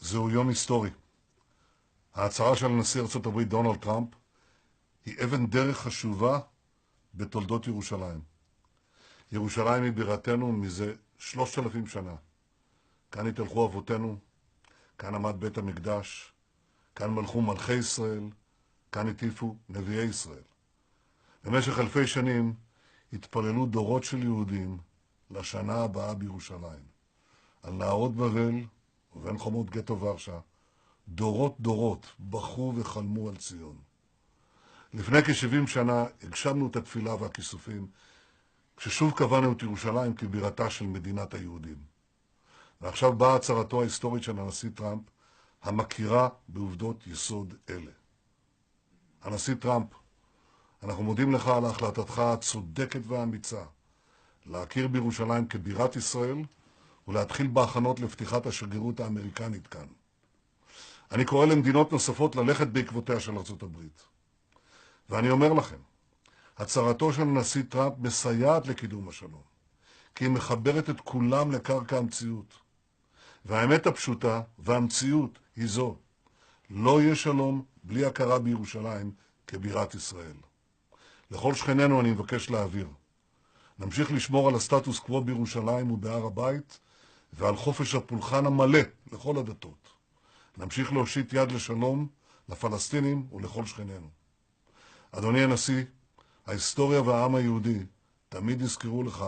זהו יום היסטורי. ההצהרה של הנשיא ארצות הברית דונלד טראמפ היא אבן דרך חשובה בתולדות ירושלים. ירושלים היא בירתנו מזה 3,000 שנה. כאן התהלכו אבותינו, כאן עמד בית המקדש, כאן מלכו מלכי ישראל, כאן הטיפו נביאי ישראל. במשך אלפי שנים התפללו דורות של יהודים לשנה הבאה בירושלים. על נהרות בבל ובין חומות גטו ורשה, דורות בכו וחלמו על ציון. לפני כ-70 שנה הגשמנו את התפילה והכיסופים, כששוב קבענו את ירושלים כבירתה של מדינת היהודים. ועכשיו באה הצהרתו ההיסטורית של הנשיא טראמפ, המכירה בעובדות יסוד אלה. הנשיא טראמפ, אנחנו מודים לך על החלטתך הצודקת והאמיצה להכיר בירושלים כבירת ישראל ולהתחיל בהכנות לפתיחת השגרירות האמריקנית כאן. אני קורא למדינות נוספות ללכת בעקבותיה של ארצות הברית. ואני אומר לכם, הצהרתו של הנשיא טראמפ מסייעת לקידום השלום, כי היא מחברת את כולם לקרקע המציאות. והאמת הפשוטה והמציאות היא זו, לא יהיה שלום בלי הכרה בירושלים כבירת ישראל. לכל שכנינו אני מבקש להעביר. נמשיך לשמור על הסטטוס קוו בירושלים ובהר הבית, ועל חופש הפולחן המלא לכל הדתות. נמשיך להושיט יד לשלום לפלסטינים ולכל שכנינו. אדוני הנשיא, ההיסטוריה והעם היהודי תמיד יזכרו לך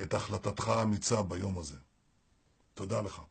את החלטתך האמיצה ביום הזה. תודה לך.